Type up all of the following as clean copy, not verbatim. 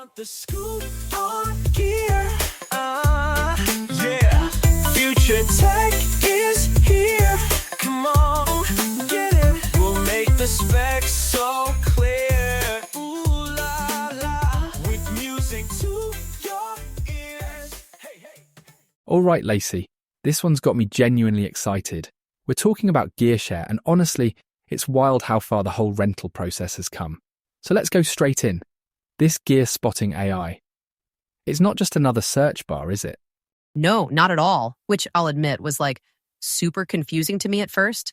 want the scoop on gear. Yeah. Future Tech is here. Come on, get it. We'll make the specs so clear. Ooh la la. With music to your ears. Hey, hey. All right, Lacey, this one's got me genuinely excited. We're talking about GearShare, and honestly, it's wild how far the whole rental process has come. So let's go straight in. This gear spotting AI. It's not just another search bar, is it? No, not at all, which I'll admit was super confusing to me at first.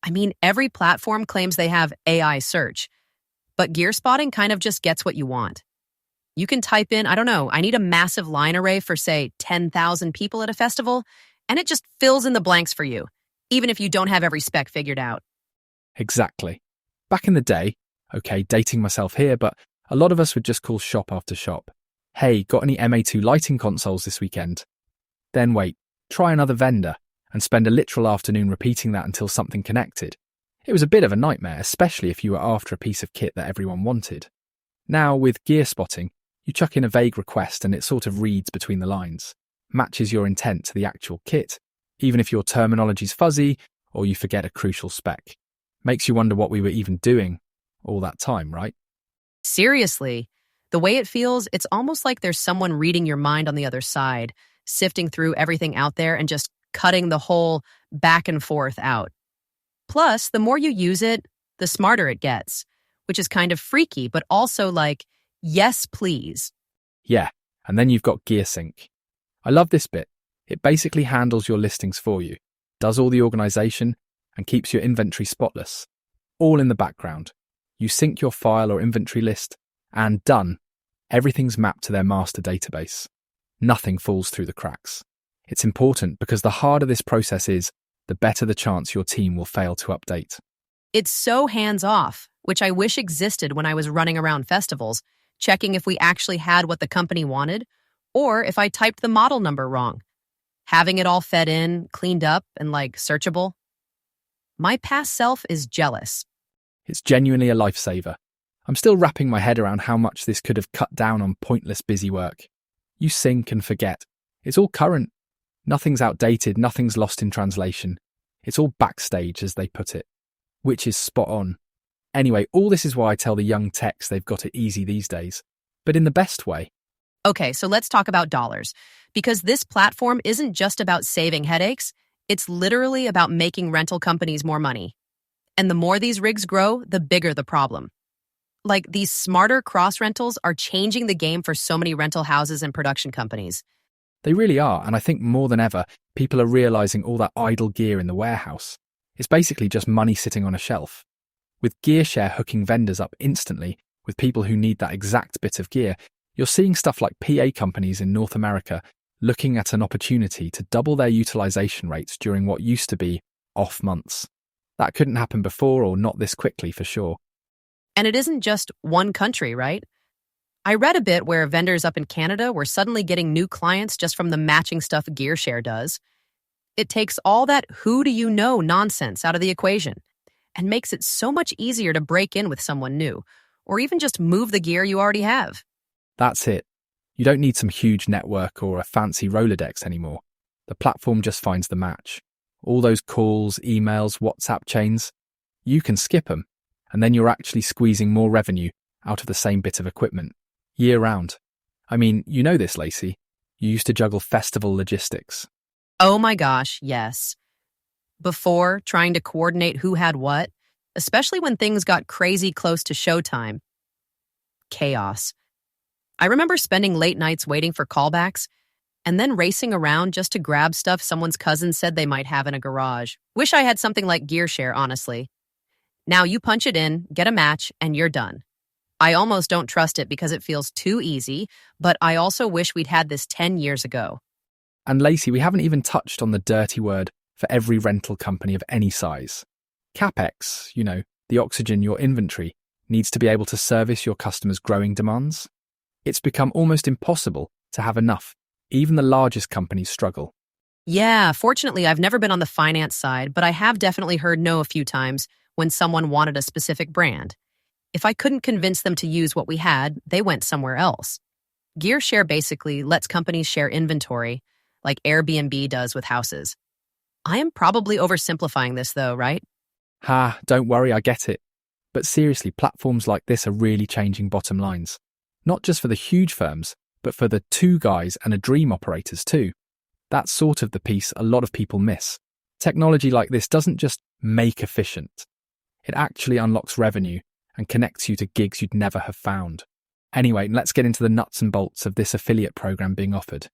I mean, every platform claims they have AI search, but gear spotting kind of just gets what you want. You can type in, I need a massive line array for, say, 10,000 people at a festival, and it just fills in the blanks for you, even if you don't have every spec figured out. Exactly. Back in the day, okay, dating myself here, but a lot of us would just call shop after shop. Hey, got any MA2 lighting consoles this weekend? Then wait, try another vendor, and spend a literal afternoon repeating that until something connected. It was a bit of a nightmare, especially if you were after a piece of kit that everyone wanted. Now, with gear spotting, you chuck in a vague request and it sort of reads between the lines, matches your intent to the actual kit, even if your terminology's fuzzy or you forget a crucial spec. Makes you wonder what we were even doing all that time, right? Seriously, the way it feels, it's almost like there's someone reading your mind on the other side, sifting through everything out there and just cutting the whole back and forth out. Plus, the more you use it, the smarter it gets, which is kind of freaky, but also yes, please. Yeah, and then you've got GearSync. I love this bit. It basically handles your listings for you, does all the organization, and keeps your inventory spotless. All in the background. You sync your file or inventory list, and done. Everything's mapped to their master database. Nothing falls through the cracks. It's important because the harder this process is, the better the chance your team will fail to update. It's so hands-off, which I wish existed when I was running around festivals, checking if we actually had what the company wanted, or if I typed the model number wrong. Having it all fed in, cleaned up, and searchable. My past self is jealous. It's genuinely a lifesaver. I'm still wrapping my head around how much this could have cut down on pointless busy work. You sync and forget. It's all current. Nothing's outdated, nothing's lost in translation. It's all backstage, as they put it. Which is spot on. Anyway, all this is why I tell the young techs they've got it easy these days. But in the best way. Okay, so let's talk about dollars. Because this platform isn't just about saving headaches, it's literally about making rental companies more money. And the more these rigs grow, the bigger the problem. These smarter cross-rentals are changing the game for so many rental houses and production companies. They really are, and I think more than ever, people are realizing all that idle gear in the warehouse. It's basically just money sitting on a shelf. With GearShare hooking vendors up instantly with people who need that exact bit of gear, you're seeing stuff like PA companies in North America looking at an opportunity to double their utilization rates during what used to be off months. That couldn't happen before, or not this quickly for sure. And it isn't just one country, right? I read a bit where vendors up in Canada were suddenly getting new clients just from the matching stuff GearShare does. It takes all that who do you know nonsense out of the equation and makes it so much easier to break in with someone new, or even just move the gear you already have. That's it. You don't need some huge network or a fancy Rolodex anymore. The platform just finds the match. All those calls, emails, WhatsApp chains, you can skip them, and then you're actually squeezing more revenue out of the same bit of equipment, year round. I mean, you know this, Lacey. You used to juggle festival logistics. Oh my gosh, yes. Before, trying to coordinate who had what, especially when things got crazy close to showtime. Chaos. I remember spending late nights waiting for callbacks, and then racing around just to grab stuff someone's cousin said they might have in a garage. Wish I had something like GearShare, honestly. Now you punch it in, get a match, and you're done. I almost don't trust it because it feels too easy, but I also wish we'd had this 10 years ago. And Lacey, we haven't even touched on the dirty word for every rental company of any size. CapEx, the oxygen your inventory, needs to be able to service your customers' growing demands. It's become almost impossible to have enough. Even the largest companies struggle. Yeah, fortunately, I've never been on the finance side, but I have definitely heard no a few times when someone wanted a specific brand. If I couldn't convince them to use what we had, they went somewhere else. GearShare basically lets companies share inventory, like Airbnb does with houses. I am probably oversimplifying this though, right? Ha, don't worry, I get it. But seriously, platforms like this are really changing bottom lines. Not just for the huge firms, but for the two guys and a dream operators too. That's sort of the piece a lot of people miss. Technology like this doesn't just make efficient. It actually unlocks revenue and connects you to gigs you'd never have found. Anyway, let's get into the nuts and bolts of this affiliate program being offered.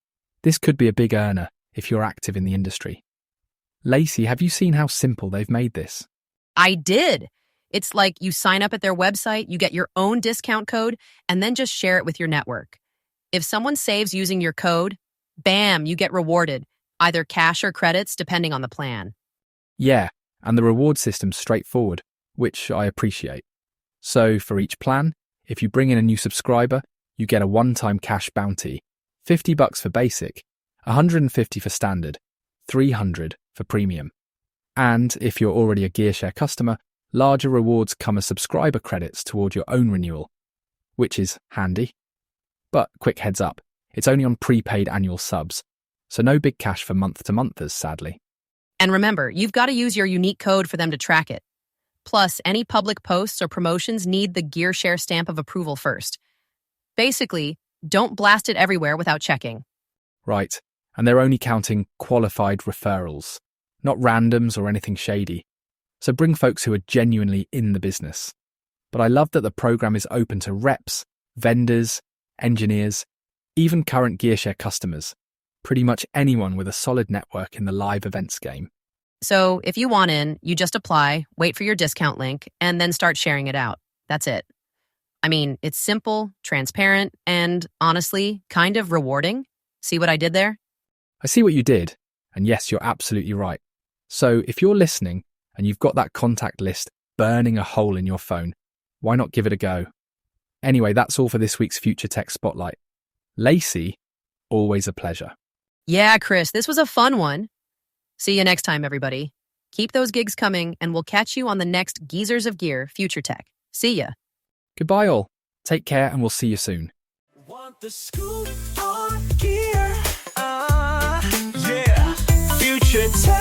This could be a big earner if you're active in the industry. Lacey, have you seen how simple they've made this? I did. It's like you sign up at their website, you get your own discount code, and then just share it with your network. If someone saves using your code, bam, you get rewarded, either cash or credits depending on the plan. Yeah, and the reward system's straightforward, which I appreciate. So for each plan, if you bring in a new subscriber, you get a one-time cash bounty, $50 for basic, $150 for standard, $300 for premium. And if you're already a GearShare customer, larger rewards come as subscriber credits toward your own renewal, which is handy. But quick heads up, it's only on prepaid annual subs, so no big cash for month-to-monthers, sadly. And remember, you've got to use your unique code for them to track it. Plus, any public posts or promotions need the GearShare stamp of approval first. Basically, don't blast it everywhere without checking. Right, and they're only counting qualified referrals, not randoms or anything shady. So bring folks who are genuinely in the business. But I love that the program is open to reps, vendors, engineers, even current GearShare customers, pretty much anyone with a solid network in the live events game. So if you want in, you just apply, wait for your discount link, and then start sharing it out. That's it. I mean, it's simple, transparent, and honestly, kind of rewarding. See what I did there? I see what you did, and yes, you're absolutely right. So if you're listening and you've got that contact list burning a hole in your phone, why not give it a go? Anyway, that's all for this week's Future Tech Spotlight. Lacey, always a pleasure. Yeah, Chris, this was a fun one. See you next time, everybody. Keep those gigs coming, and we'll catch you on the next Geezers of Gear Future Tech. See ya. Goodbye all. Take care and we'll see you soon. Want the scoop on gear? Yeah. Future Tech.